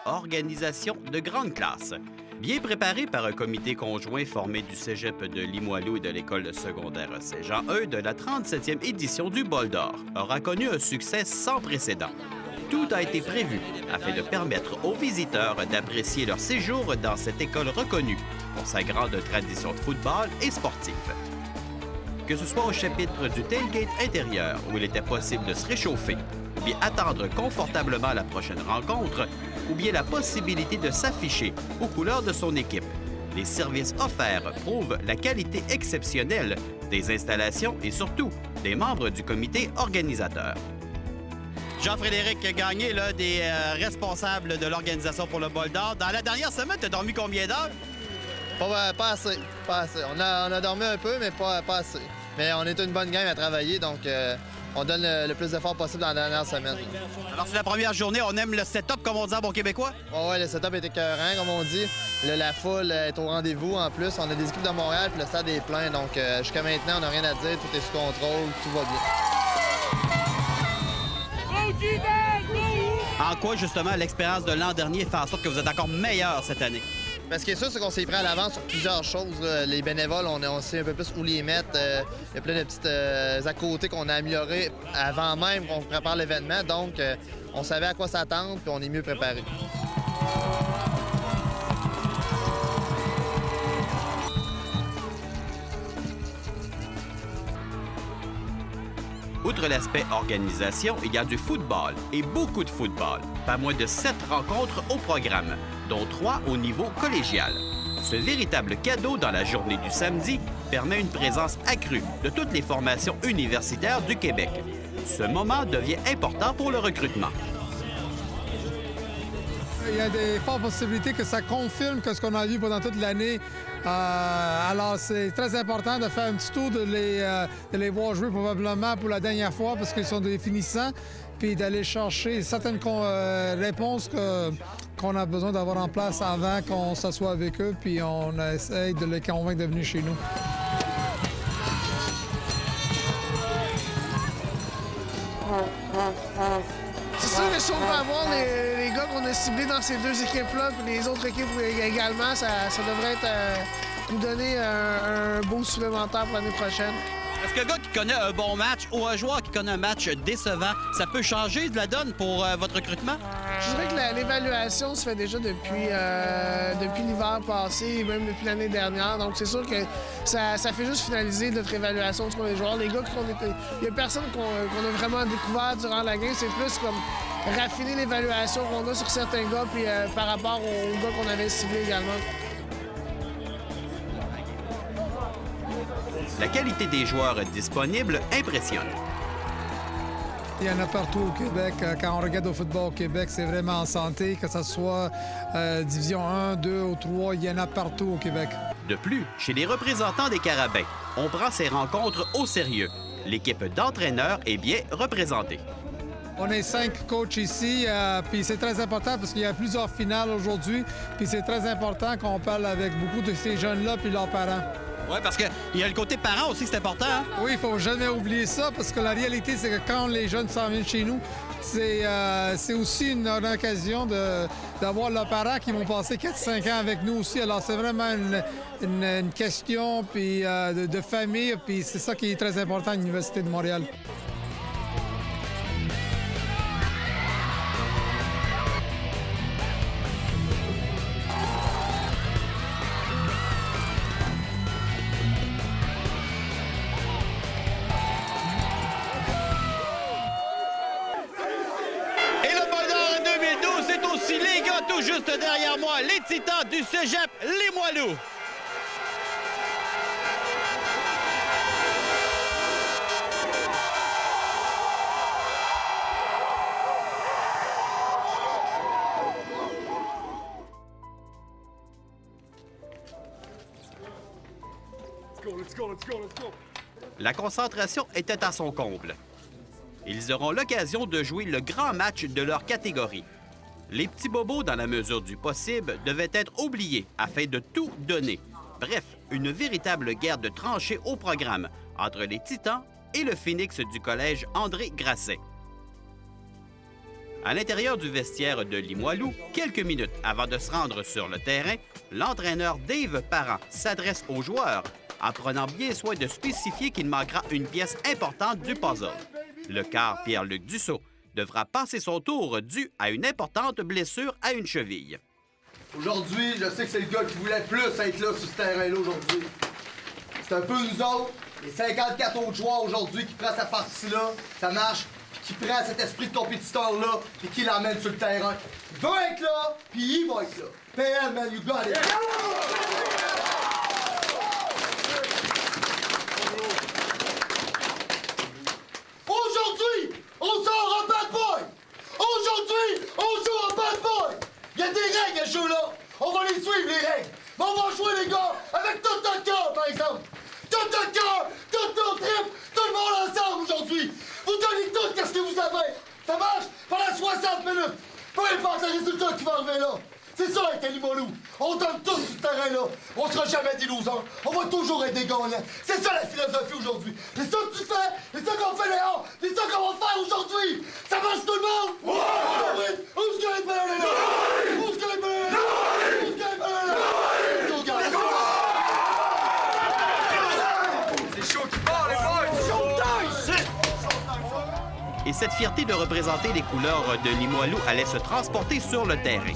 organisation de grande classe. Bien préparé par un comité conjoint formé du cégep de Limoilou et de l'école secondaire Saint-Jean-Eudes, la 37e édition du Bol d'Or aura connu un succès sans précédent. Tout a été prévu afin de permettre aux visiteurs d'apprécier leur séjour dans cette école reconnue pour sa grande tradition de football et sportive. Que ce soit au chapitre du tailgate intérieur où il était possible de se réchauffer, ou bien attendre confortablement la prochaine rencontre, ou bien la possibilité de s'afficher aux couleurs de son équipe. Les services offerts prouvent la qualité exceptionnelle des installations et surtout des membres du comité organisateur. Jean-Frédéric Gagné, l'un des responsables de l'organisation pour le Bol d'Or. Dans la dernière semaine, tu as dormi combien d'heures? Pas assez. On a dormi un peu, mais pas assez. Mais on est une bonne gang à travailler, donc on donne le plus d'efforts possible dans la dernière semaine. Alors, c'est la première journée. On aime le setup, comme on dit en bon québécois? Oui, le setup est écœurant, comme on dit. La foule est au rendez-vous. En plus, on a des équipes de Montréal, puis le stade est plein. Donc, jusqu'à maintenant, on n'a rien à dire. Tout est sous contrôle. Tout va bien. En quoi, justement, l'expérience de l'an dernier fait en sorte que vous êtes encore meilleur cette année? Mais ce qui est sûr, c'est qu'on s'est pris à l'avance sur plusieurs choses. Là. Les bénévoles, on sait un peu plus où les mettre. Il y a plein de petites à côté qu'on a améliorées avant même qu'on prépare l'événement. Donc, on savait à quoi s'attendre, puis on est mieux préparé. Outre l'aspect organisation, il y a du football, et beaucoup de football. Pas moins de 7 rencontres au programme, dont 3 au niveau collégial. Ce véritable cadeau dans la journée du samedi permet une présence accrue de toutes les formations universitaires du Québec. Ce moment devient important pour le recrutement. Il y a des fortes possibilités que ça confirme que ce qu'on a vu pendant toute l'année. Alors, c'est très important de faire un petit tour de les voir jouer probablement pour la dernière fois parce qu'ils sont définissants, puis d'aller chercher certaines réponses qu'on a besoin d'avoir en place avant qu'on s'assoie avec eux, puis on essaye de les convaincre de venir chez nous. C'est sûr que si on peut avoir les gars qu'on a ciblés dans ces deux équipes-là, puis les autres équipes également, ça devrait nous donner un beau supplémentaire pour l'année prochaine. Est-ce qu'un gars qui connaît un bon match ou un joueur qui connaît un match décevant, ça peut changer de la donne pour votre recrutement? Je dirais que l'évaluation se fait déjà depuis l'hiver passé et même depuis l'année dernière. Donc, c'est sûr que ça fait juste finaliser notre évaluation sur les joueurs. Les gars, il n'y a personne qu'on a vraiment découvert durant la game. C'est plus comme raffiner l'évaluation qu'on a sur certains gars puis par rapport aux gars qu'on avait ciblés également. La qualité des joueurs disponibles impressionne. Il y en a partout au Québec. Quand on regarde au football au Québec, c'est vraiment en santé, que ce soit Division 1, 2 ou 3, il y en a partout au Québec. De plus, chez les représentants des Carabins, on prend ces rencontres au sérieux. L'équipe d'entraîneurs est bien représentée. On est 5 coachs ici, puis c'est très important parce qu'il y a plusieurs finales aujourd'hui, puis c'est très important qu'on parle avec beaucoup de ces jeunes-là puis leurs parents. Oui, parce qu'il y a le côté parent aussi, c'est important. Hein? Oui, il ne faut jamais oublier ça, parce que la réalité, c'est que quand les jeunes s'en viennent chez nous, c'est aussi une occasion d'avoir leurs parents qui vont passer 4-5 ans avec nous aussi. Alors, c'est vraiment une question puis, de famille, puis c'est ça qui est très important à l'Université de Montréal. Tout juste derrière moi, les Titans du cégep Limoilou. La concentration était à son comble. Ils auront l'occasion de jouer le grand match de leur catégorie. Les petits bobos, dans la mesure du possible, devaient être oubliés afin de tout donner. Bref, une véritable guerre de tranchées au programme entre les Titans et le Phénix du collège André Grasset. À l'intérieur du vestiaire de Limoilou, quelques minutes avant de se rendre sur le terrain, l'entraîneur Dave Parent s'adresse aux joueurs en prenant bien soin de spécifier qu'il manquera une pièce importante du puzzle. Le quart Pierre-Luc Dussault devra passer son tour dû à une importante blessure à une cheville. Aujourd'hui, je sais que c'est le gars qui voulait le plus être là sur ce terrain-là aujourd'hui. C'est un peu nous autres, les 54 autres joueurs aujourd'hui qui prennent cette partie-là, ça marche, puis qui prend cet esprit de compétiteur-là, puis qui l'emmène sur le terrain. Il veut être là, puis il va être là. PL, man, you got it! Aujourd'hui, on sort un bad boy! Aujourd'hui, on joue un bad boy! Il y a des règles à ce jeu-là! On va les suivre, les règles! Mais on va jouer, les gars, avec tout notre cœur, par exemple! Tout notre cœur! Tout nos tripes! Tout le monde ensemble aujourd'hui! Vous donnez tout qu'est-ce que vous avez! Ça marche pendant 60 minutes! Peu importe le résultat qui va arriver là! C'est ça avec Limoilou! On donne tout sur ce terrain-là! On sera jamais des losers! On va toujours être des gagnants! C'est ça la philosophie aujourd'hui! C'est ça que tu fais! C'est ça qu'on fait, Léon! C'est ça qu'on va faire aujourd'hui! Ça marche tout le monde? Ouais! Who's gonna be better than us? Who's gonna be better than us? Who's gonna be better than us? Who's gonna be better than us? C'est chaud qui part, les boys! Et cette fierté de représenter les couleurs de Limoilou allait se transporter sur le terrain.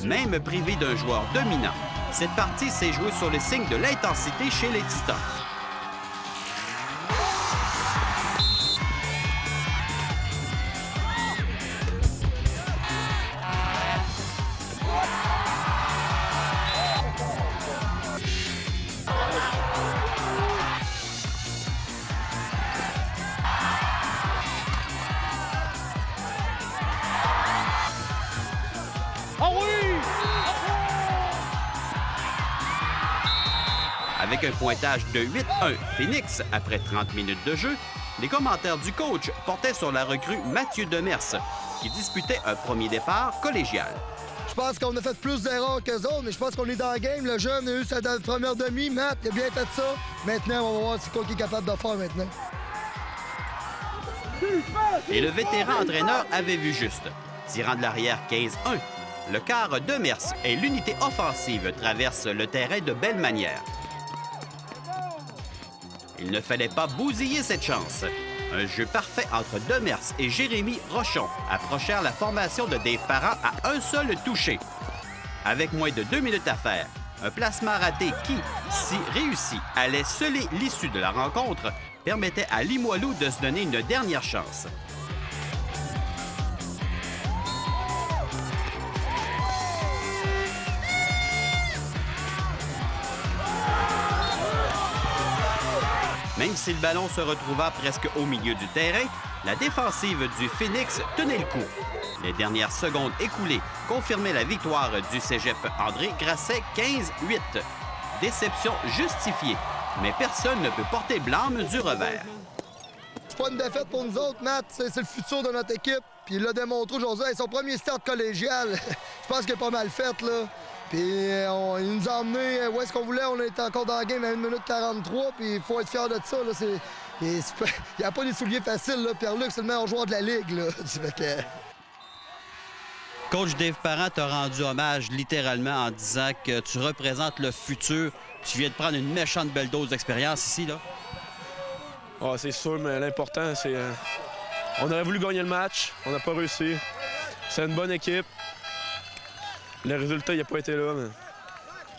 Même privé d'un joueur dominant, cette partie s'est jouée sur le signe de l'intensité chez les Titans. Avec un pointage de 8-1 Phoenix après 30 minutes de jeu, les commentaires du coach portaient sur la recrue Mathieu Demers, qui disputait un premier départ collégial. Je pense qu'on a fait plus d'erreurs qu'eux autres, mais je pense qu'on est dans la game. Le jeune a eu sa première demi. Matt, il a bien fait ça. Maintenant, on va voir c'est quoi qu'il est capable de faire maintenant. Et le vétéran entraîneur avait vu juste. Tirant de l'arrière 15-1, le quart Demers et l'unité offensive traversent le terrain de belle manière. Il ne fallait pas bousiller cette chance. Un jeu parfait entre Demers et Jérémy Rochon approchèrent la formation de Dave Parent à un seul toucher. Avec moins de 2 minutes à faire, un placement raté qui, si réussi, allait sceller l'issue de la rencontre, permettait à Limoilou de se donner une dernière chance. Même si le ballon se retrouva presque au milieu du terrain, la défensive du Phoenix tenait le coup. Les dernières secondes écoulées confirmaient la victoire du cégep André Grasset 15-8. Déception justifiée, mais personne ne peut porter blâme du revers. C'est pas une défaite pour nous autres, Matt. C'est le futur de notre équipe. Puis il l'a démontré aujourd'hui. Son premier start collégial, je pense qu'il est pas mal fait, là. Puis il nous a emmenés où est-ce qu'on voulait. On était encore dans la game à 1 minute 43. Puis il faut être fier de ça. Là. Il n'y a pas des souliers faciles. Là. Pierre-Luc, c'est le meilleur joueur de la Ligue. Là. Coach Dave Parent t'a rendu hommage littéralement en disant que tu représentes le futur. Tu viens de prendre une méchante belle dose d'expérience ici, là. Oh, c'est sûr, mais l'important, c'est... on aurait voulu gagner le match. On n'a pas réussi. C'est une bonne équipe. Le résultat, il n'a pas été là, mais...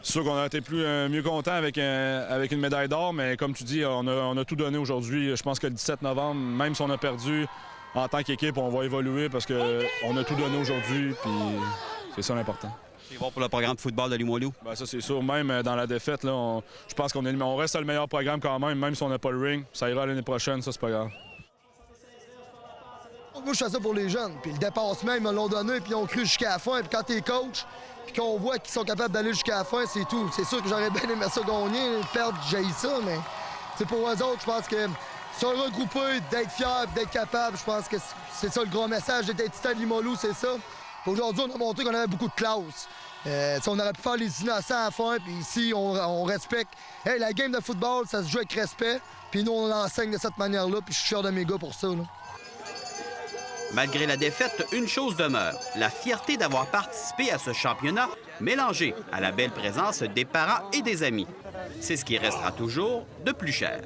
C'est sûr qu'on a été mieux content avec une médaille d'or, mais comme tu dis, on a tout donné aujourd'hui. Je pense que le 17 novembre, même si on a perdu, en tant qu'équipe, on va évoluer parce qu'on a tout donné aujourd'hui, puis c'est ça l'important. C'est bon pour le programme de football de Limoilou? Bien, ça, c'est sûr. Même dans la défaite, là, je pense qu'on reste le meilleur programme quand même si on n'a pas le ring. Ça ira l'année prochaine, ça, c'est pas grave. Moi, je fais ça pour les jeunes. Puis le dépassement, ils me l'ont donné, puis ils ont cru jusqu'à la fin. Puis quand t'es coach, puis qu'on voit qu'ils sont capables d'aller jusqu'à la fin, c'est tout. C'est sûr que j'aurais bien aimé ça gagner, perdre, j'ai ça, mais pour eux autres, je pense que se regrouper, d'être fiers, d'être capable, je pense que c'est ça le gros message d'être Titan de Limoilou, c'est ça. Puis aujourd'hui, on a montré qu'on avait beaucoup de classe. On aurait pu faire les innocents à la fin, puis ici, on respecte. Hey, la game de football, ça se joue avec respect, puis nous, on l'enseigne de cette manière-là, puis je suis fier de mes gars pour ça. Là. Malgré la défaite, une chose demeure, la fierté d'avoir participé à ce championnat mélangé à la belle présence des parents et des amis. C'est ce qui restera toujours de plus cher.